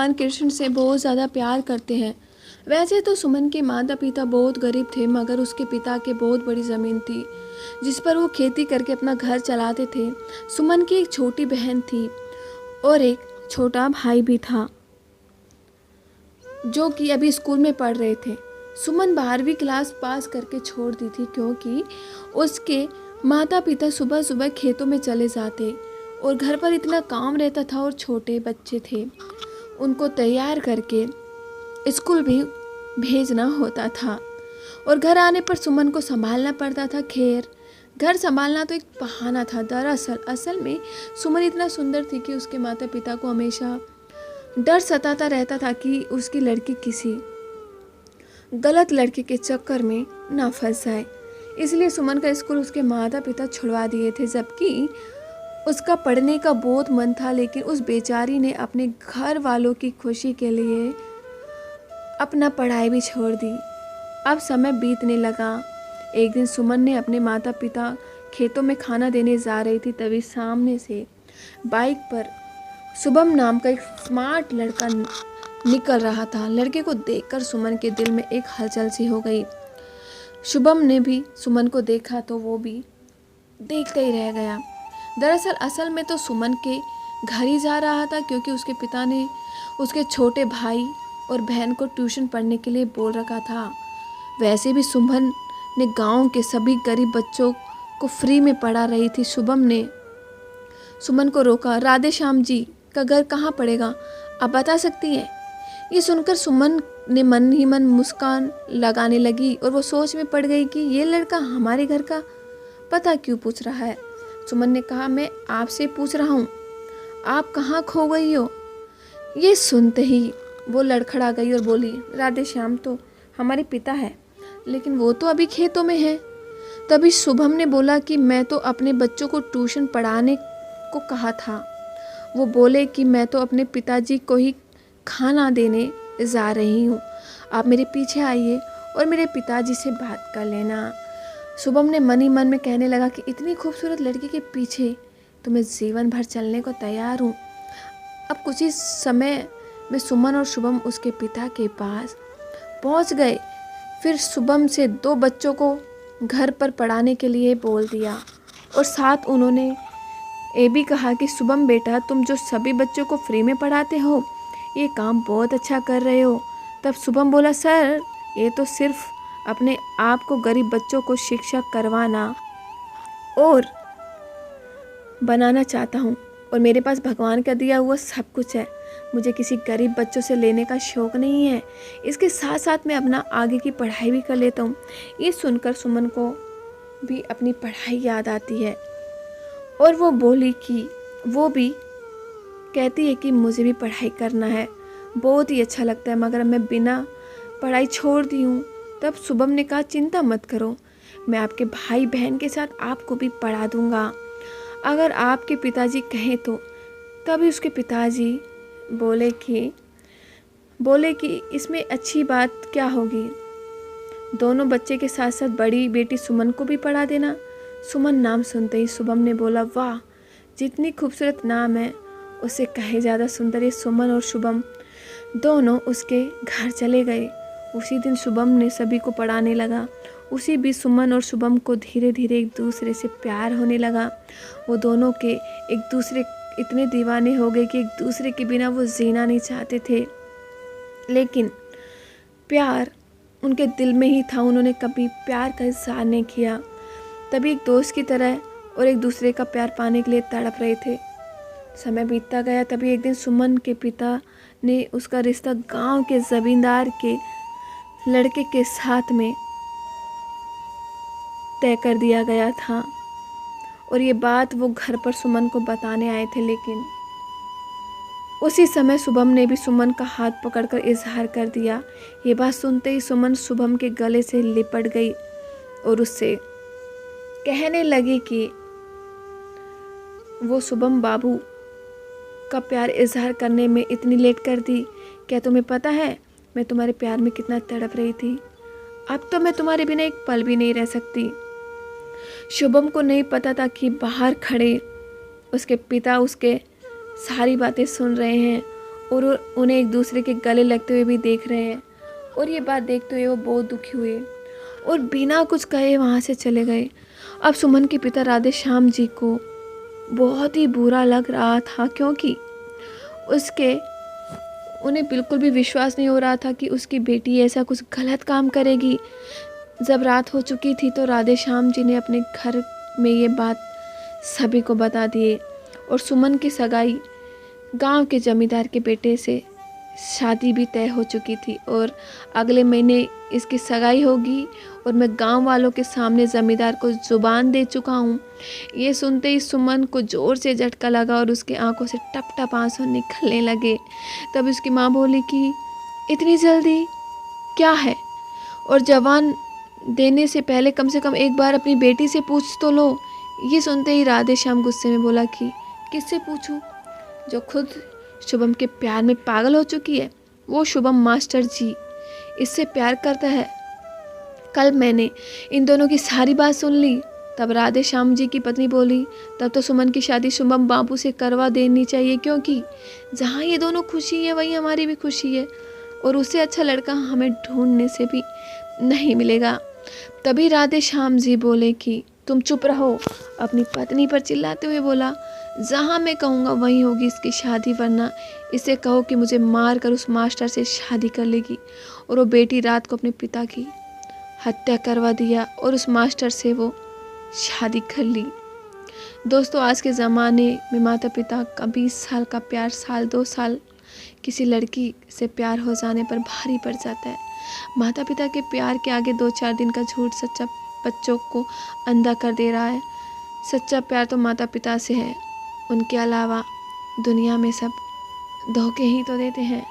भगवान कृष्ण से बहुत ज़्यादा प्यार करते हैं। वैसे तो सुमन के माता पिता बहुत गरीब थे, मगर उसके पिता के बहुत बड़ी ज़मीन थी जिस पर वो खेती करके अपना घर चलाते थे। सुमन की एक छोटी बहन थी और एक छोटा भाई भी था जो कि अभी स्कूल में पढ़ रहे थे। सुमन 12वीं क्लास पास करके छोड़ दी थी क्योंकि उसके माता पिता सुबह सुबह खेतों में चले जाते और घर पर इतना काम रहता था और छोटे बच्चे थे, उनको तैयार करके स्कूल भी भेजना होता था और घर आने पर सुमन को संभालना पड़ता था। खैर, घर संभालना तो एक बहाना था। दरअसल असल में सुमन इतना सुंदर थी कि उसके माता पिता को हमेशा डर सताता रहता था कि उसकी लड़की किसी गलत लड़के के चक्कर में ना फंस जाए। इसलिए सुमन का स्कूल उसके माता पिता छुड़वा दिए थे, जबकि उसका पढ़ने का बहुत मन था। लेकिन उस बेचारी ने अपने घर वालों की खुशी के लिए अपना पढ़ाई भी छोड़ दी। अब समय बीतने लगा। एक दिन सुमन ने अपने माता पिता खेतों में खाना देने जा रही थी, तभी सामने से बाइक पर शुभम नाम का एक स्मार्ट लड़का निकल रहा था। लड़के को देखकर सुमन के दिल में एक हलचल सी हो गई। शुभम ने भी सुमन को देखा तो वो भी देखते ही रह गया। दरअसल असल में तो सुमन के घर ही जा रहा था क्योंकि उसके पिता ने उसके छोटे भाई और बहन को ट्यूशन पढ़ने के लिए बोल रखा था। वैसे भी सुमन ने गांव के सभी गरीब बच्चों को फ्री में पढ़ा रही थी। शुभम ने सुमन को रोका। राधे श्याम जी का घर कहाँ पड़ेगा, आप बता सकती हैं? ये सुनकर सुमन ने मन ही मन मुस्कान लगाने लगी और वो सोच में पड़ गई कि ये लड़का हमारे घर का पता क्यों पूछ रहा है। सुमन ने कहा, मैं आपसे पूछ रहा हूँ, आप कहाँ खो गई हो? ये सुनते ही वो लड़खड़ा गई और बोली, राधे श्याम तो हमारे पिता है, लेकिन वो तो अभी खेतों में है। तभी शुभम ने बोला कि मैं तो अपने बच्चों को ट्यूशन पढ़ाने को कहा था। वो बोले कि मैं तो अपने पिताजी को ही खाना देने जा रही हूँ, आप मेरे पीछे आइए और मेरे पिताजी से बात कर लेना। शुभम ने मन ही मन में कहने लगा कि इतनी खूबसूरत लड़की के पीछे तो मैं जीवन भर चलने को तैयार हूँ। अब कुछ ही समय में सुमन और शुभम उसके पिता के पास पहुँच गए। फिर शुभम से 2 बच्चों को घर पर पढ़ाने के लिए बोल दिया और साथ उन्होंने ये भी कहा कि शुभम बेटा, तुम जो सभी बच्चों को फ्री में पढ़ाते हो, ये काम बहुत अच्छा कर रहे हो। तब शुभम बोला, सर ये तो सिर्फ अपने आप को गरीब बच्चों को शिक्षा करवाना और बनाना चाहता हूँ और मेरे पास भगवान का दिया हुआ सब कुछ है। मुझे किसी गरीब बच्चों से लेने का शौक़ नहीं है। इसके साथ साथ मैं अपना आगे की पढ़ाई भी कर लेता हूँ। ये सुनकर सुमन को भी अपनी पढ़ाई याद आती है और वो बोली कि वो भी कहती है कि मुझे भी पढ़ाई करना है, बहुत ही अच्छा लगता है, मगर मैं बिना पढ़ाई छोड़ दी हूँ। तब शुभम ने कहा, चिंता मत करो, मैं आपके भाई बहन के साथ आपको भी पढ़ा दूँगा, अगर आपके पिताजी कहें तो। तभी उसके पिताजी बोले कि इसमें अच्छी बात क्या होगी, दोनों बच्चे के साथ साथ बड़ी बेटी सुमन को भी पढ़ा देना। सुमन नाम सुनते ही शुभम ने बोला, वाह, जितनी खूबसूरत नाम है उससे कहीं ज़्यादा सुंदर। ये सुमन और शुभम दोनों उसके घर चले गए। उसी दिन शुभम ने सभी को पढ़ाने लगा। उसी बीच सुमन और शुभम को धीरे धीरे एक दूसरे से प्यार होने लगा। वो दोनों के एक दूसरे इतने दीवाने हो गए कि एक दूसरे के बिना वो जीना नहीं चाहते थे, लेकिन प्यार उनके दिल में ही था, उन्होंने कभी प्यार का इज़हार नहीं किया। तभी एक दोस्त की तरह और एक दूसरे का प्यार पाने के लिए तड़प रहे थे। समय बीतता गया। तभी एक दिन सुमन के पिता ने उसका रिश्ता गांव के जमींदार के लड़के के साथ में तय कर दिया गया था और ये बात वो घर पर सुमन को बताने आए थे। लेकिन उसी समय शुभम ने भी सुमन का हाथ पकड़कर इजहार कर दिया। ये बात सुनते ही सुमन शुभम के गले से लिपट गई और उससे कहने लगी कि वो शुभम बाबू का प्यार इजहार करने में इतनी लेट कर दी। क्या तुम्हें पता है मैं तुम्हारे प्यार में कितना तड़प रही थी? अब तो मैं तुम्हारे बिना एक पल भी नहीं रह सकती। शुभम को नहीं पता था कि बाहर खड़े उसके पिता उसके सारी बातें सुन रहे हैं और उन्हें एक दूसरे के गले लगते हुए भी देख रहे हैं। और ये बात देखते हुए वो बहुत दुखी हुए और बिना कुछ कहे वहाँ से चले गए। अब सुमन के पिता राधे श्याम जी को बहुत ही बुरा लग रहा था, क्योंकि उन्हें बिल्कुल भी विश्वास नहीं हो रहा था कि उसकी बेटी ऐसा कुछ गलत काम करेगी। जब रात हो चुकी थी तो राधे श्याम जी ने अपने घर में ये बात सभी को बता दिए और सुमन की सगाई गांव के जमींदार के बेटे से शादी भी तय हो चुकी थी और अगले महीने इसकी सगाई होगी और मैं गांव वालों के सामने ज़मींदार को ज़ुबान दे चुका हूँ। ये सुनते ही सुमन को ज़ोर से झटका लगा और उसकी आंखों से टप टप आंसू निकलने लगे। तब उसकी माँ बोली कि इतनी जल्दी क्या है, और जवान देने से पहले कम से कम एक बार अपनी बेटी से पूछ तो लो। ये सुनते ही राधे श्याम गुस्से में बोला कि किससे पूछूं, जो खुद शुभम के प्यार में पागल हो चुकी है। वो शुभम मास्टर जी इससे प्यार करता है। कल मैंने इन दोनों की सारी बात सुन ली। तब राधे श्याम जी की पत्नी बोली, तब तो सुमन की शादी शुभम बाबू से करवा देनी चाहिए, क्योंकि जहाँ ये दोनों खुशी है वहीं हमारी भी खुशी है और उससे अच्छा लड़का हमें ढूंढने से भी नहीं मिलेगा। तभी राधे श्याम जी बोले कि तुम चुप रहो। अपनी पत्नी पर चिल्लाते हुए बोला, जहाँ मैं कहूँगा वहीं होगी इसकी शादी, वरना इसे कहो कि मुझे मार कर उस मास्टर से शादी कर लेगी। और वो बेटी रात को अपने पिता की हत्या करवा दिया और उस मास्टर से वो शादी कर ली। दोस्तों, आज के ज़माने में माता पिता का 20 साल का प्यार साल 2 साल किसी लड़की से प्यार हो जाने पर भारी पड़ जाता है। माता पिता के प्यार के आगे 2-4 दिन का झूठ सच्चा बच्चों को अंधा कर दे रहा है। सच्चा प्यार तो माता पिता से है, उनके अलावा दुनिया में सब धोखे ही तो देते हैं।